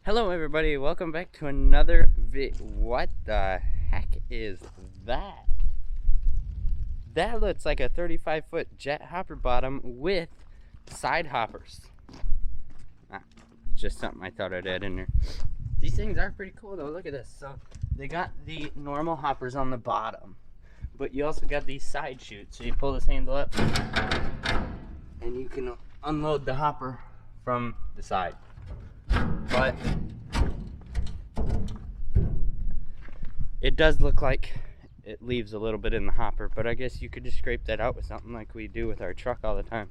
Hello everybody, welcome back to another What the heck is that? That looks like a 35-foot jet hopper bottom with side hoppers. Just something I thought I'd add in there. These things are pretty cool though, look at this. So they got the normal hoppers on the bottom, but you also got these side chutes. So you pull this handle up and you can unload the hopper from the side. But it does look like it leaves a little bit in the hopper, but I guess you could just scrape that out with something like we do with our truck all the time.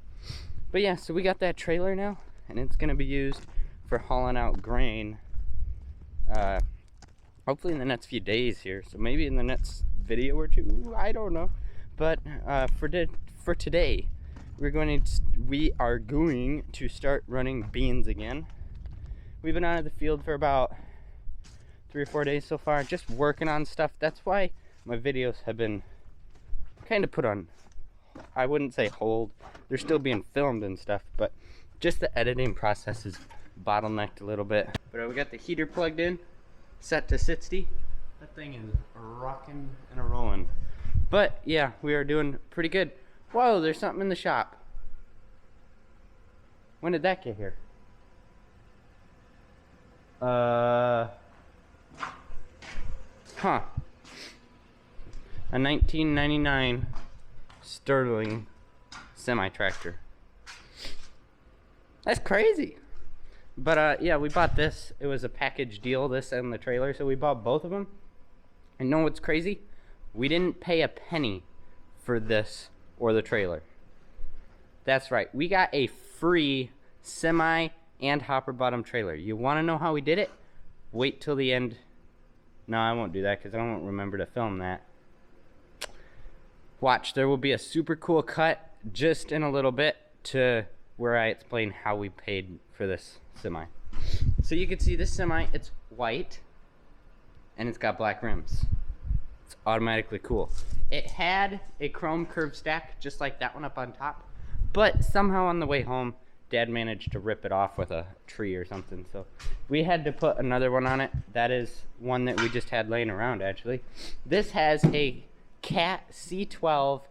But yeah, so we got that trailer now, and it's going to be used for hauling out grain, hopefully in the next few days here, so maybe in the next video or two, I don't know. But for today, we are going to start running beans again. We've been out of the field for about 3 or 4 days so far, just working on stuff. That's why my videos have been kind of put on, I wouldn't say hold, they're still being filmed and stuff, but just the editing process is bottlenecked a little bit. But we got the heater plugged in, set to 60. That thing is rocking and a rolling. But yeah, we are doing pretty good. Whoa, there's something in the shop. When did that get here? A 1999 Sterling semi-tractor. That's crazy. But yeah, we bought this. It was a package deal, this and the trailer, so we bought both of them. And know what's crazy? We didn't pay a penny for this or the trailer. That's right. We got a free semi and hopper bottom trailer. You want to know how we did it? Wait till the end. No, I won't do that because I won't remember to film that. Watch, there will be a super cool cut just in a little bit to where I explain how we paid for this semi. So you can see this semi, it's white and it's got black rims. It's automatically cool. It had a chrome curved stack just like that one up on top, but somehow on the way home Dad managed to rip it off with a tree or something, so we had to put another one on it. That is one that we just had laying around, actually. This has a Cat C12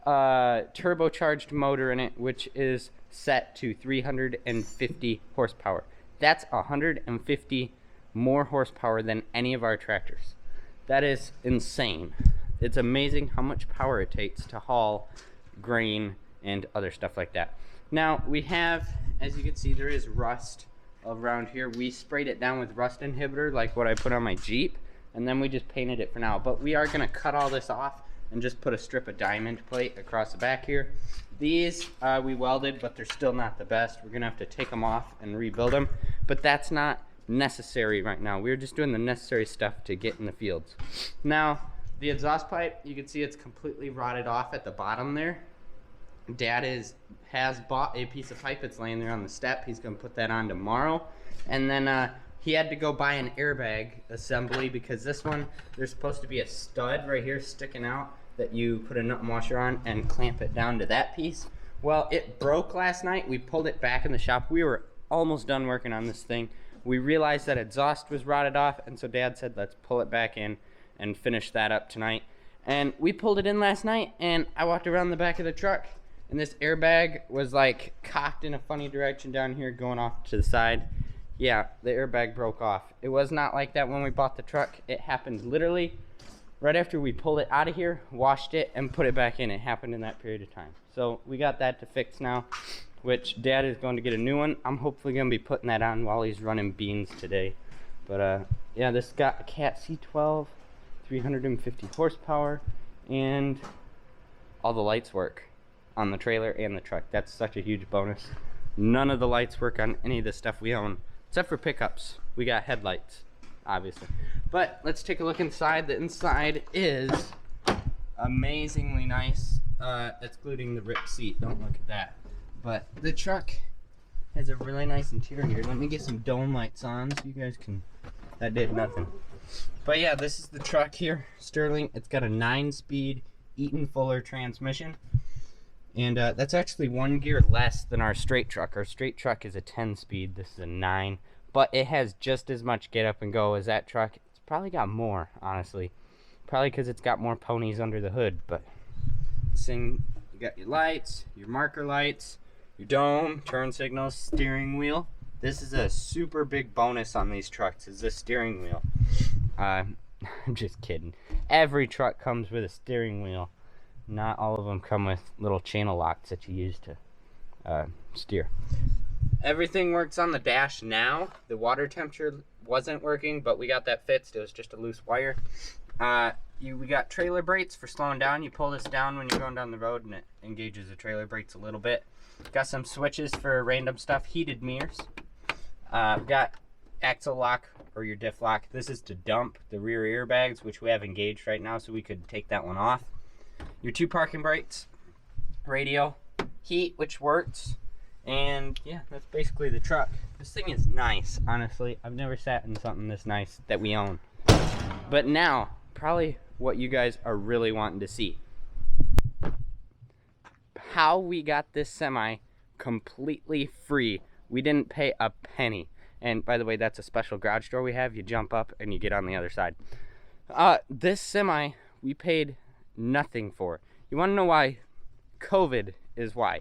turbocharged motor in it, which is set to 350 horsepower. That's 150 more horsepower than any of our tractors. That is insane. It's amazing how much power it takes to haul grain and other stuff like that. Now we have, as you can see, there is rust around here. We sprayed it down with rust inhibitor like what I put on my Jeep, and then we just painted it for now. But we are gonna cut all this off and just put a strip of diamond plate across the back here. These we welded, but they're still not the best. We're gonna have to take them off and rebuild them, but that's not necessary right now. We're just doing the necessary stuff to get in the fields. Now, the exhaust pipe, you can see it's completely rotted off at the bottom there. Dad has bought a piece of pipe. It's laying there on the step. He's going to put that on tomorrow. And then he had to go buy an airbag assembly because this one, there's supposed to be a stud right here sticking out that you put a nut and washer on and clamp it down to that piece. Well, it broke last night. We pulled it back in the shop. We were almost done working on this thing. We realized that exhaust was rotted off, and so Dad said, let's pull it back in and finish that up tonight. And we pulled it in last night, and I walked around the back of the truck, and this airbag was like cocked in a funny direction down here going off to the side. Yeah, the airbag broke off. It was not like that when we bought the truck. It happened literally right after we pulled it out of here, washed it, and put it back in. It happened in that period of time. So we got that to fix now, which Dad is going to get a new one. I'm hopefully going to be putting that on while he's running beans today. But yeah, this got a Cat C12, 350 horsepower, and all the lights work on the trailer and the truck. That's such a huge bonus. None of the lights work on any of the stuff we own, except for pickups. We got headlights, obviously. But let's take a look inside. The inside is amazingly nice, excluding the ripped seat. Don't look at that. But the truck has a really nice interior. Let me get some dome lights on so you guys can, that did nothing. But yeah, this is the truck here, Sterling. It's got a 9-speed Eaton Fuller transmission. And that's actually 1 gear less than our straight truck. Our straight truck is a 10-speed. This is a 9. but it has just as much get up and go as that truck. It's probably got more, honestly. Probably because it's got more ponies under the hood. But this thing, you got your lights, your marker lights, your dome, turn signals, steering wheel. This is a super big bonus on these trucks, is this steering wheel. I'm just kidding. Every truck comes with a steering wheel. Not all of them come with little channel locks that you use to steer. Everything works on the dash now. The water temperature wasn't working, but we got that fixed. It was just a loose wire. We got trailer brakes for slowing down. You pull this down when you're going down the road and it engages the trailer brakes a little bit. Got some switches for random stuff. Heated mirrors. Got axle lock or your diff lock. This is to dump the rear airbags, which we have engaged right now, so we could take that one off. Your 2 parking brakes, radio, heat, which works, and yeah, that's basically the truck. This thing is nice, honestly. I've never sat in something this nice that we own. But now, probably what you guys are really wanting to see. How we got this semi completely free. We didn't pay a penny. And by the way, that's a special garage door we have. You jump up and you get on the other side. This semi, we paid nothing for. You want to know why? COVID is why.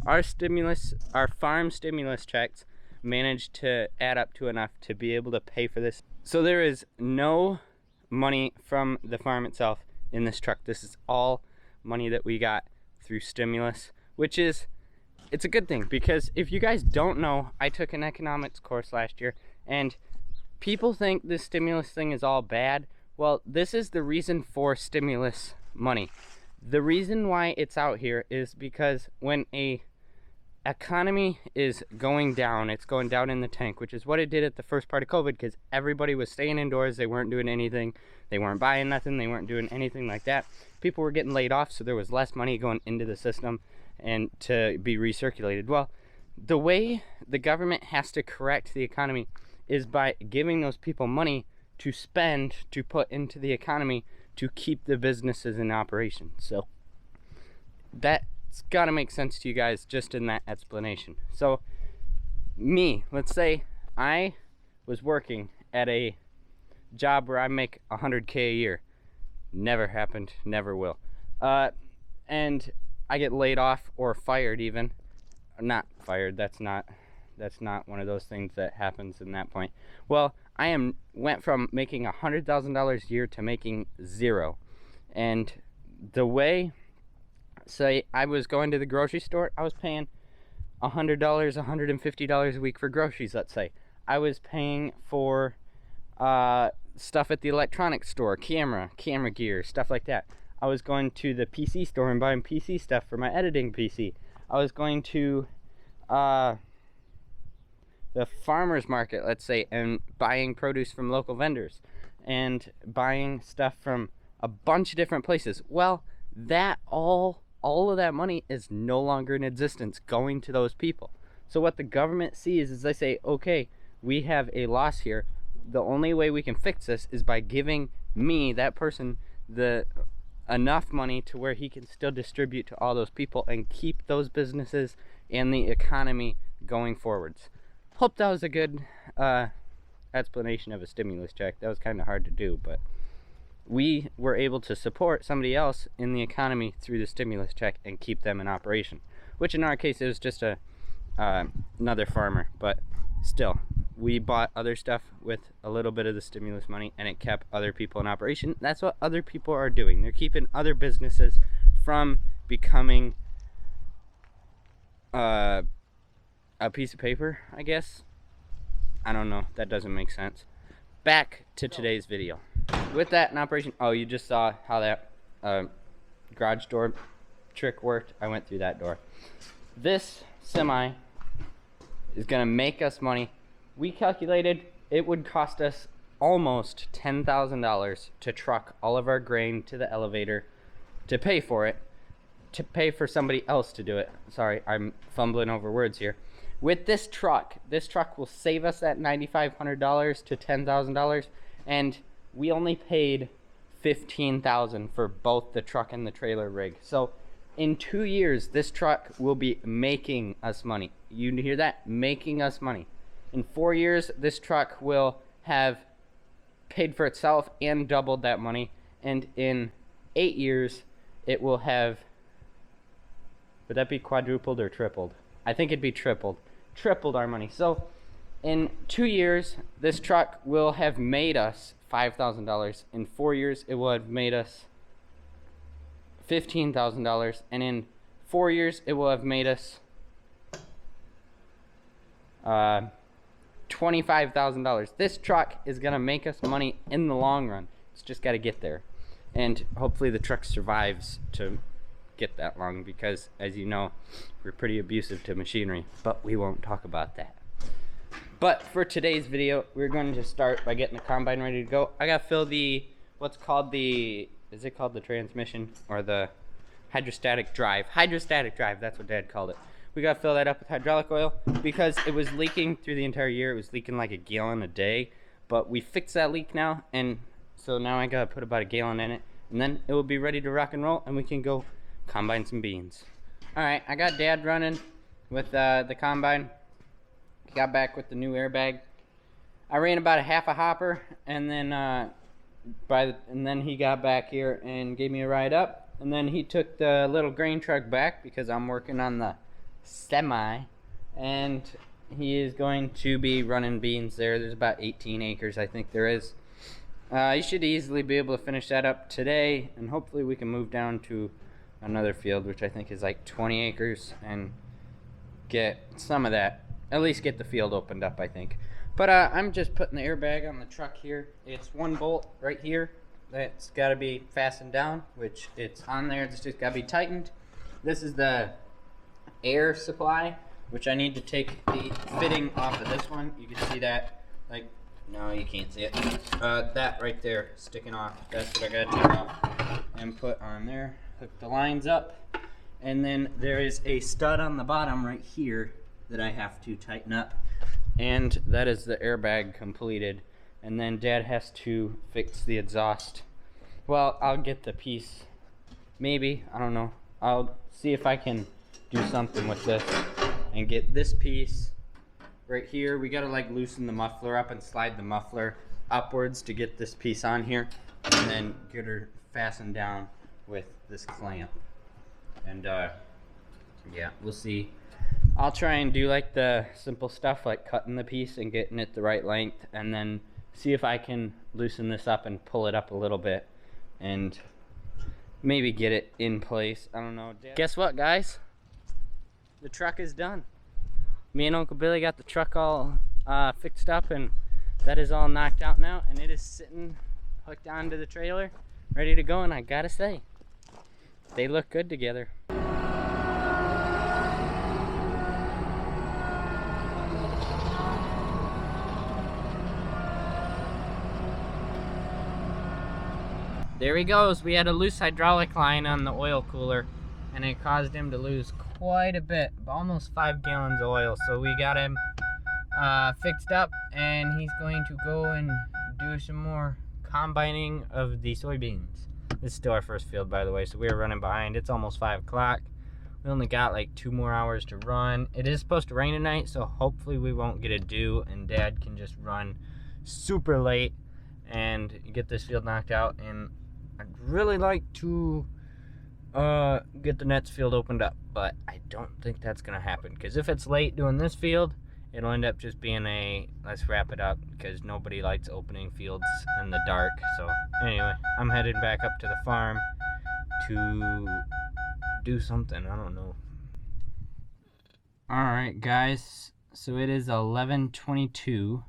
Our farm stimulus checks managed to add up to enough to be able to pay for this. So there is no money from the farm itself in this truck. This is all money that we got through stimulus, which is, it's a good thing, because if you guys don't know, I took an economics course last year, and people think this stimulus thing is all bad. Well, this is the reason for stimulus money. The reason why it's out here is because when a economy is going down, it's going down in the tank, which is what it did at the first part of COVID, because everybody was staying indoors. They weren't doing anything. They weren't buying nothing. They weren't doing anything like that. People were getting laid off, so there was less money going into the system and to be recirculated. Well, the way the government has to correct the economy is by giving those people money to spend, to put into the economy, to keep the businesses in operation. So that's got to make sense to you guys just in that explanation. So let's say I was working at a job where I make $100K a year. Never happened, never will. And I get laid off or fired even. Not fired, that's not one of those things that happens in that point. Well, went from making $100,000 a year to making zero. And the way, say I was going to the grocery store, I was paying $100, $150 a week for groceries, let's say. I was paying for stuff at the electronics store, camera gear, stuff like that. I was going to the PC store and buying PC stuff for my editing PC. I was going to the farmer's market, let's say, and buying produce from local vendors and buying stuff from a bunch of different places. Well, that all of that money is no longer in existence going to those people. So what the government sees is they say, okay, we have a loss here. The only way we can fix this is by giving me, that person, enough money to where he can still distribute to all those people and keep those businesses and the economy going forwards. Hope that was a good explanation of a stimulus check. That was kind of hard to do, but we were able to support somebody else in the economy through the stimulus check and keep them in operation, which in our case it was just another farmer, but still, we bought other stuff with a little bit of the stimulus money and it kept other people in operation. That's what other people are doing. They're keeping other businesses from becoming a piece of paper, I guess. I don't know. That doesn't make sense. Back to today's video. With that in operation, oh, you just saw how that garage door trick worked. I went through that door. This semi is going to make us money. We calculated it would cost us almost $10,000 to truck all of our grain to the elevator, to pay for it, to pay for somebody else to do it. Sorry, I'm fumbling over words here. With this truck will save us that $9,500 to $10,000, and we only paid $15,000 for both the truck and the trailer rig. So in 2 years, this truck will be making us money. You hear that? Making us money. In 4 years, this truck will have paid for itself and doubled that money. And in 8 years, it will have, would that be quadrupled or tripled? I think it'd be tripled our money. So in 2 years, this truck will have made us $5,000. In 4 years, it will have made us $15,000. And in 4 years, it will have made us $25,000. This truck is gonna make us money in the long run. It's just got to get there, and hopefully the truck survives to get that long, because as you know, we're pretty abusive to machinery, but we won't talk about that. But for today's video, we're going to start by getting the combine ready to go. I gotta fill the, what's called the, is it called the transmission or the hydrostatic drive? Hydrostatic drive, that's what Dad called it. We gotta fill that up with hydraulic oil because it was leaking through the entire year. It was leaking like a gallon a day, but we fixed that leak now, and so now I gotta put about a gallon in it, and then it will be ready to rock and roll, and we can go combine some beans. All right, I got Dad running with the combine. Got back with the new airbag. I ran about a half a hopper, and then then he got back here and gave me a ride up, and then he took the little grain truck back because I'm working on the semi, and he is going to be running beans there. There's about 18 acres, I think there is. You should easily be able to finish that up today, and hopefully we can move down to another field, which I think is like 20 acres, and get some of that, at least get the field opened up, I think. But I'm just putting the airbag on the truck here. It's one bolt right here that's got to be fastened down, which it's on there. It's just got to be tightened. This is the air supply, which I need to take the fitting off of this one. You can see that, like, no, you can't see it. That right there sticking off, that's what I gotta take off and put on there. Hook the lines up, and then there is a stud on the bottom right here that I have to tighten up, and that is the airbag completed. And then Dad has to fix the exhaust. Well, I'll get the piece, maybe, I don't know. I'll see if I can do something with this and get this piece right here. We gotta like loosen the muffler up and slide the muffler upwards to get this piece on here, and then get her fastened down with this clamp. And yeah, we'll see. I'll try and do like the simple stuff like cutting the piece and getting it the right length, and then see if I can loosen this up and pull it up a little bit and maybe get it in place. I don't know. Guess what, guys? The truck is done. Me and Uncle Billy got the truck all fixed up, and that is all knocked out now, and it is sitting hooked onto the trailer, ready to go. And I gotta say, they look good together. There he goes. We had a loose hydraulic line on the oil cooler, and it caused him to lose quite a bit, almost 5 gallons of oil. So we got him fixed up, and he's going to go and do some more combining of the soybeans. This is still our first field, by the way, so we are running behind. It's almost 5 o'clock. We only got like 2 more hours to run. It is supposed to rain tonight, so hopefully we won't get a dew, and Dad can just run super late and get this field knocked out. And I'd really like to get the next field opened up, but I don't think that's gonna happen, because if it's late doing this field, it'll end up just being a let's wrap it up, because nobody likes opening fields in the dark. So anyway, I'm headed back up to the farm to do something. I don't know. Alright guys, so it is 11:22,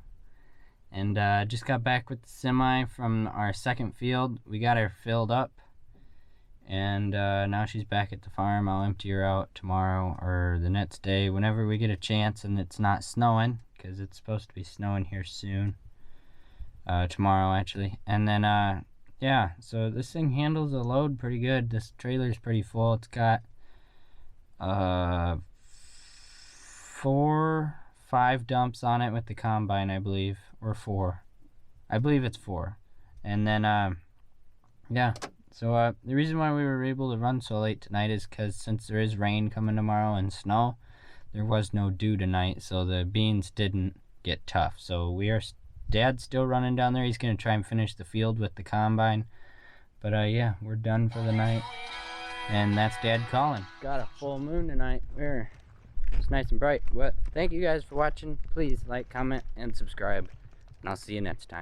and just got back with the semi from our second field. We got her filled up, and now she's back at the farm. I'll empty her out tomorrow or the next day, whenever we get a chance and it's not snowing, because it's supposed to be snowing here soon. Tomorrow actually. And then yeah, so this thing handles a load pretty good. This trailer's pretty full. It's got 5 dumps on it with the combine, I believe, or 4. I believe it's 4. And then yeah, so the reason why we were able to run so late tonight is because since there is rain coming tomorrow and snow, there was no dew tonight, so the beans didn't get tough. So Dad's still running down there. He's going to try and finish the field with the combine. But yeah, we're done for the night. And that's Dad calling. Got a full moon tonight. It's nice and bright. Well, thank you guys for watching. Please like, comment, and subscribe. And I'll see you next time.